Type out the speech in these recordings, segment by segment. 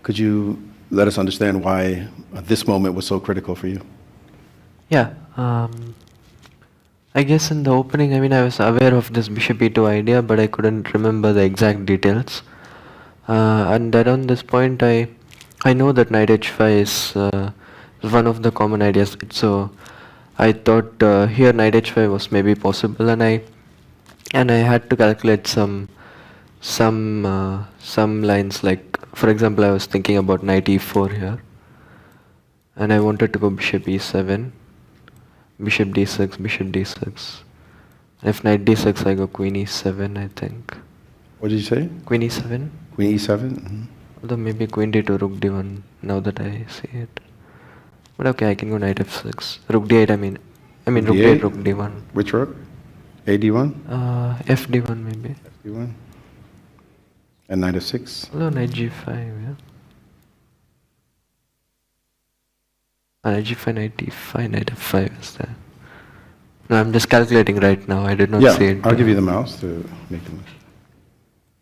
Could you let us understand why this moment was so critical for you? Yeah, I guess in the opening, I mean, I was aware of this bishop e2 idea, but I couldn't remember the exact details. And around this point, I know that knight h5 is one of the common ideas. So I thought here knight h5 was maybe possible, and I had to calculate some lines. Like, for example, I was thinking about knight e4 here, and I wanted to go bishop e7, bishop d6, bishop d6. If knight d6, I go queen e7, I think. What did you say? Queen e7. Queen e7? Mm-hmm. Although maybe queen d2, rook d1, now that I see it. But okay, I can go knight f6. Rook d8, I mean rook d8, rook d1. Which rook? AD1? Fd1 maybe. FD1? And knight f6? Although knight g5, yeah. Knight g5, knight d5, knight f5 is there. No, I'm just calculating right now. I did not see it. I'll give you the mouse to make the move.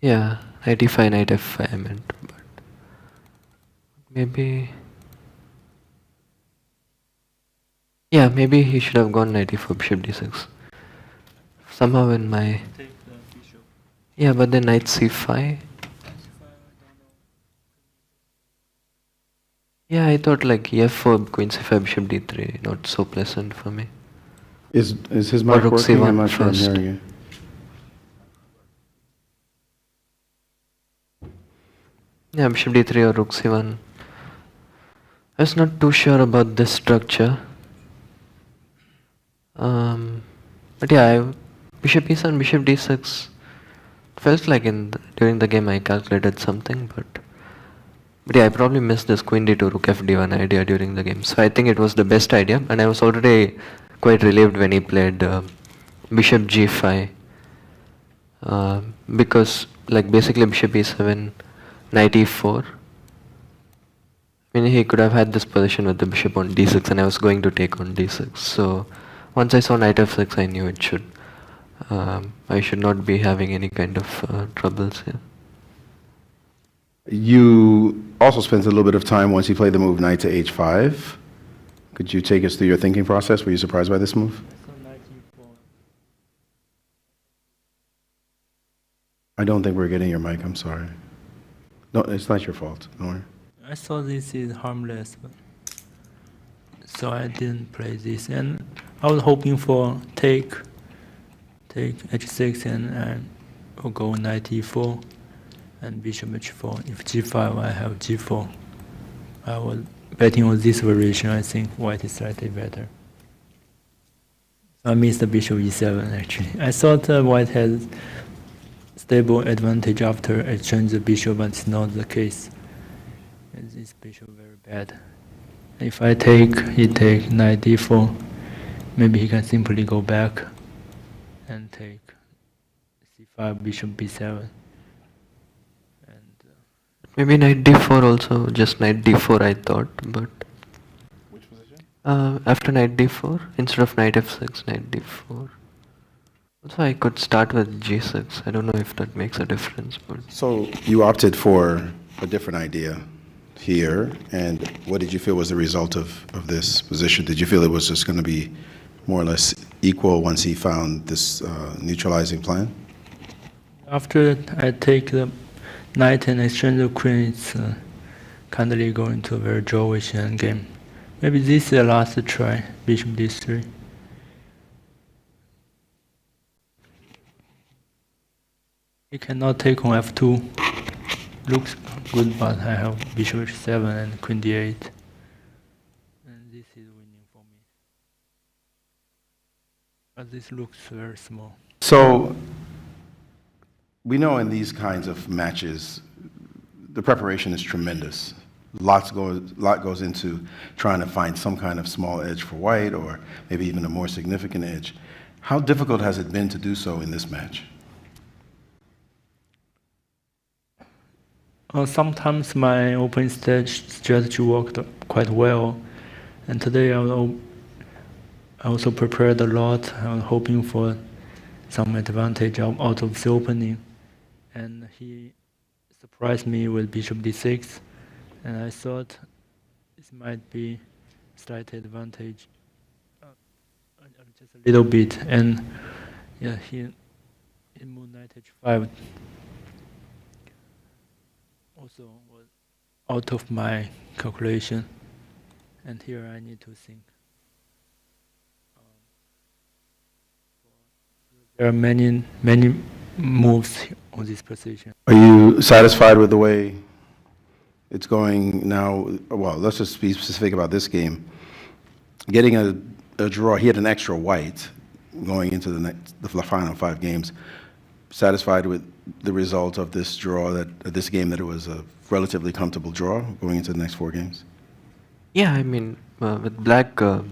Yeah, knight d5, knight f5 I meant, but maybe... Yeah, maybe he should have gone knight e4, bishop d6. Somehow in my... Take the bishop. Yeah, but then knight c5. Yeah, I thought like f4, queen c5, bishop d3, not so pleasant for me. Is his mic rook working? c1 I'm not sure I'm first. hearing it. Yeah, bishop d3 or rook c1. I was not too sure about this structure. But yeah, bishop e7, bishop d6. Felt like during the game I calculated something, but yeah, I probably missed this queen d2, rook fd1 idea during the game. So I think it was the best idea, and I was already quite relieved when he played bishop g5. Because like basically bishop e7, knight e4. I mean, he could have had this position with the bishop on d6, and I was going to take on d6. So once I saw knight f6, I knew it should. I should not be having any kind of troubles here. You also spent a little bit of time once he played the move knight to h5. Could you take us through your thinking process? Were you surprised by this move? So knight e4. I don't think we're getting your mic, I'm sorry. No, it's not your fault, don't worry. I thought this is harmless, but so I didn't play this. And I was hoping for take h6 and I'll go knight e4 and bishop h4. If g5, I have g4. I was betting on this variation. I think white is slightly better. I missed the bishop e7 actually. I thought white has stable advantage after exchange the bishop, but it's not the case. And this bishop very bad. If I take, he take knight d4, maybe he can simply go back and take c5, bishop b7. Maybe knight d4 also, just knight d4 I thought, but... Which position? After knight d4, instead of knight f6, knight d4. Also I could start with g6, I don't know if that makes a difference, but... So you opted for a different idea here, and what did you feel was the result of this position? Did you feel it was just going to be more or less equal once he found this neutralizing plan? After I take the knight and exchange the queen, it's kindly going to a very drawish endgame. Maybe this is the last try, bishop d3. He cannot take on f2. Looks good, but I have bishop h7 and queen d8. And this is winning for me. But this looks very small. So we know in these kinds of matches, the preparation is tremendous. Lot goes into trying to find some kind of small edge for white, or maybe even a more significant edge. How difficult has it been to do so in this match? Sometimes my open stage strategy worked quite well, and today I also prepared a lot. I was hoping for some advantage out of the opening, and he surprised me with bishop d6, and I thought it might be slight advantage, just a little bit, and yeah, he in move knight h5 also was out of my calculation, and here I need to think. There are many moves on this position. Are you satisfied with the way it's going now? Well, let's just be specific about this game. Getting a draw, he had an extra white going into the final 5 games. Satisfied with the result of this draw, this game, that it was a relatively comfortable draw going into the next 4 games? Yeah, I mean, with black, I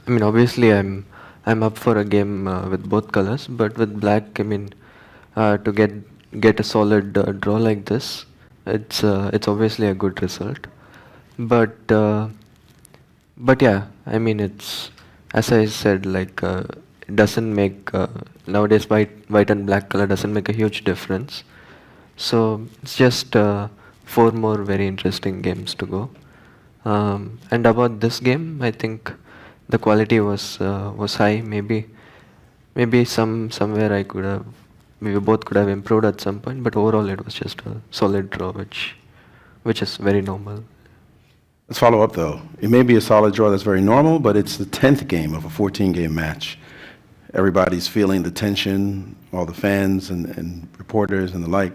mean, obviously I'm up for a game with both colors, but with black, I mean, to get a solid draw like this, it's obviously a good result. But yeah, I mean, it's, as I said, like, it doesn't make nowadays white and black color doesn't make a huge difference. So it's just 4 more very interesting games to go. And about this game, I think the quality was high. Maybe somewhere I could have, maybe both could have improved at some point. But overall, it was just a solid draw, which is very normal. Let's follow up, though. It may be a solid draw that's very normal, but it's the 10th game of a 14-game match. Everybody's feeling the tension, all the fans and reporters and the like.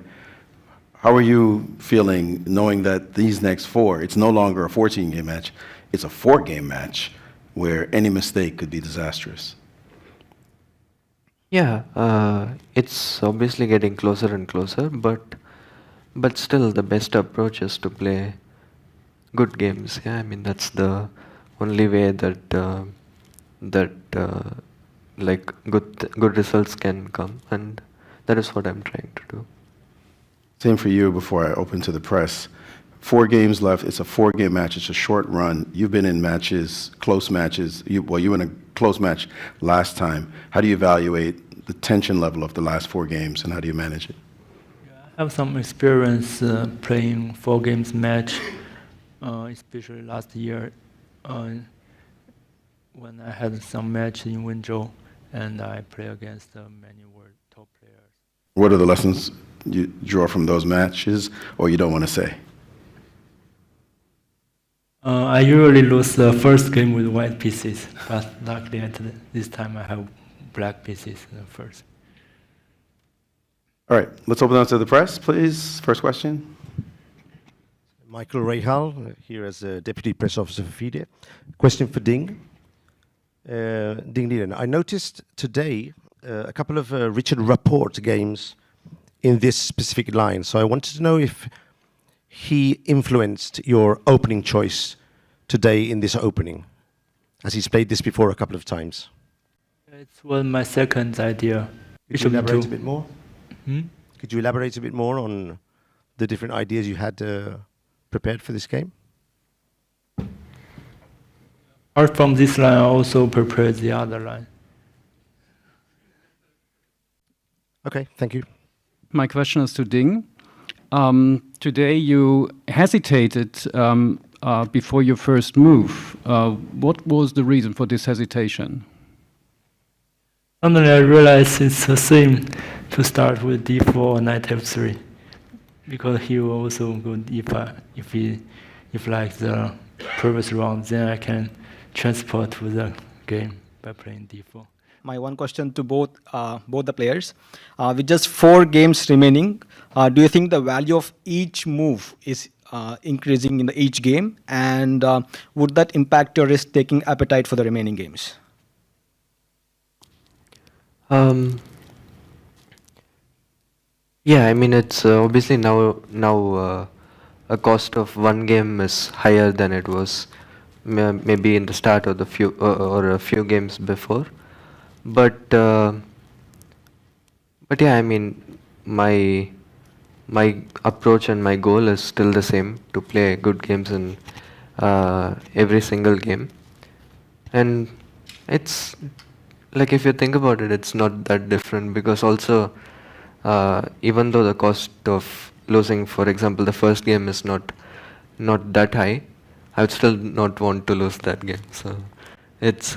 How are you feeling knowing that these next 4, it's no longer a 14-game match, it's a 4-game match where any mistake could be disastrous? Yeah, it's obviously getting closer and closer, but still the best approach is to play good games. Yeah, I mean, that's the only way that like good results can come, and that is what I'm trying to do. Same for you before I open to the press. 4 games left. It's a 4-game match. It's a short run. You've been in matches, close matches. You were in a close match last time. How do you evaluate the tension level of the last 4 games, and how do you manage it? Yeah, I have some experience playing 4 games match, especially last year when I had some match in Wenzhou, and I play against many world top players. What are the lessons you draw from those matches, or you don't want to say? I usually lose the first game with white pieces, but luckily this time I have black pieces first. All right, let's open up to the press, please. First question. Michael Rahal, here as a Deputy Press Officer for FIDE. Question for Ding. Ding Liren, I noticed today a couple of Richard Rapport games in this specific line, so I wanted to know if he influenced your opening choice today in this opening, as he's played this before a couple of times. It was my second idea. Could you elaborate a bit more? Hmm? Could you elaborate a bit more on the different ideas you had prepared for this game? Apart from this line, I also prepared the other line. Okay, thank you. My question is to Ding. Today you hesitated before your first move. What was the reason for this hesitation? Suddenly I realized it's the same to start with d4 knight f3, because he will also go d5. If like the previous round, then I can transport to the game by playing d4. My one question to both the players. With just 4 games remaining, do you think the value of each move is increasing in each game? And would that impact your risk-taking appetite for the remaining games? Yeah, I mean, it's obviously now a cost of 1 game is higher than it was maybe in the start or a few games before. But yeah, I mean, my approach and my goal is still the same, to play good games in every single game. And it's like, if you think about it, it's not that different, because also even though the cost of losing, for example, the first game is not that high, I would still not want to lose that game. So it's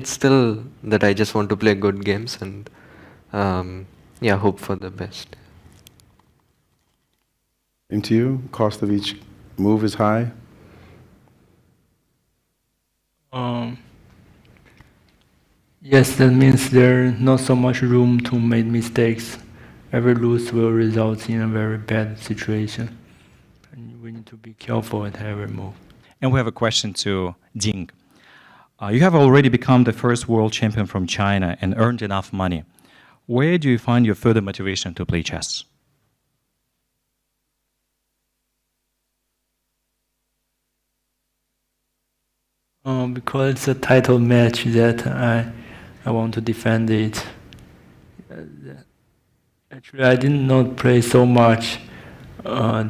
still that I just want to play good games and yeah, hope for the best. Same to you? Cost of each move is high? Yes, that means there's not so much room to make mistakes. Every lose will result in a very bad situation. And we need to be careful at every move. And we have a question to Ding. You have already become the first world champion from China and earned enough money. Where do you find your further motivation to play chess? Because it's a title match that I want to defend it. Actually, I did not play so much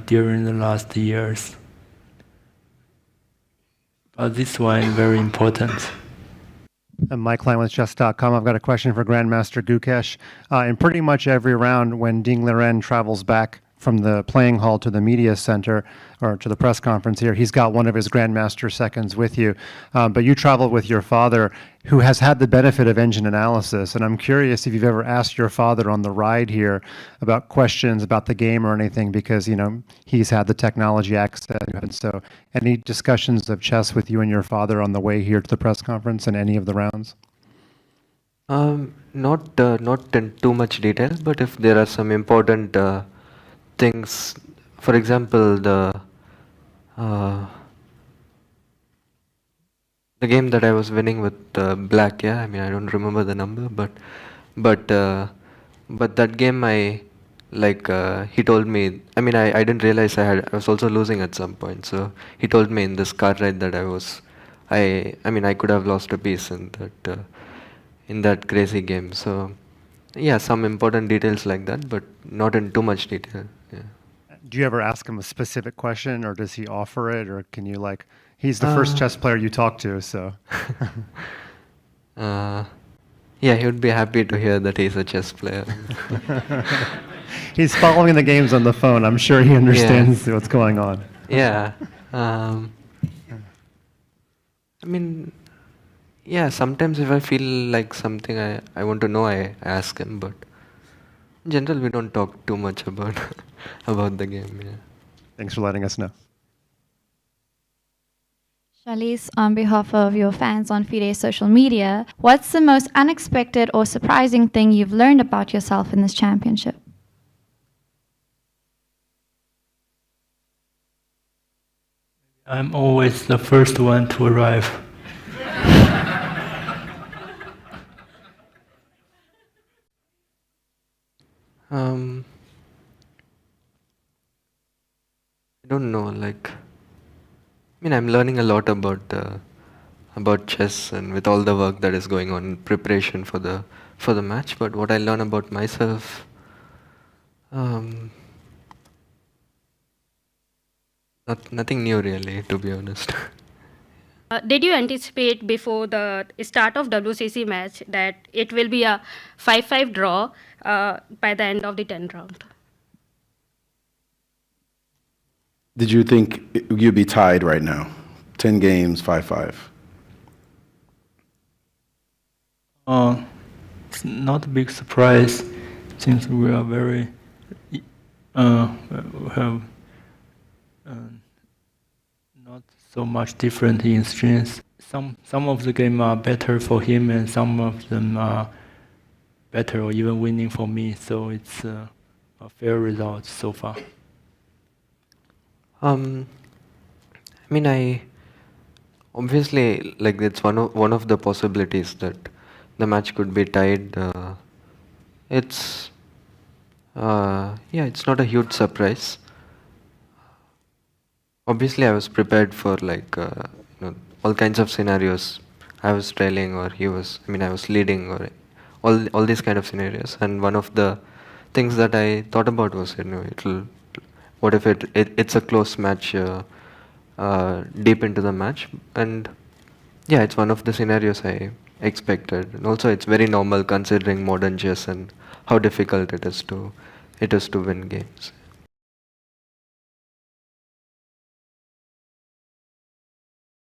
during the last years. But this one is very important. I'm Mike Klein with Chess.com. I've got a question for Grandmaster Gukesh. In pretty much every round, when Ding Liren travels back from the playing hall to the media center or to the press conference here, he's got one of his Grandmaster seconds with you. But you traveled with your father, who has had the benefit of engine analysis. And I'm curious if you've ever asked your father on the ride here about questions about the game or anything, because, you know, he's had the technology access. And so any discussions of chess with you and your father on the way here to the press conference and any of the rounds? Not in too much detail, but if there are some important things, for example, the game that I was winning with black, yeah, I mean, I don't remember the number, but that game he told me, I mean, I didn't realize I was also losing at some point, so he told me in this car ride that I mean, I could have lost a piece in that crazy game. So yeah, some important details like that, but not in too much detail. Yeah. Do you ever ask him a specific question, or does he offer it, or can you, like, he's the first chess player you talk to, so. Yeah, he would be happy to hear that he's a chess player. He's following the games on the phone. I'm sure he understands what's going on. Yeah. I mean, yeah, sometimes if I feel like something I want to know, I ask him, but in general, we don't talk too much about the game. Yeah. Thanks for letting us know. Charlize, on behalf of your fans on FIDE social media, what's the most unexpected or surprising thing you've learned about yourself in this championship? I'm always the first one to arrive. I don't know, like, I mean, I'm learning a lot about chess and with all the work that is going on in preparation for the match, but what I learn about myself, nothing new really, to be honest. Did you anticipate before the start of WCC match that it will be a 5-5 draw by the end of the 10th round? Did you think you'd be tied right now? 10 games, 5-5. It's not a big surprise since we are very have not so much different in strengths. Some of the game are better for him, and some of them are better or even winning for me. So it's a fair result so far. I mean, obviously, like, it's one of the possibilities that the match could be tied. It's not a huge surprise. Obviously, I was prepared for, like, all kinds of scenarios. I was trailing, or I was leading, or all these kind of scenarios. And one of the things that I thought about was, what if it's a close match deep into the match? And yeah, it's one of the scenarios I expected. And also, it's very normal considering modern chess and how difficult it is to win games.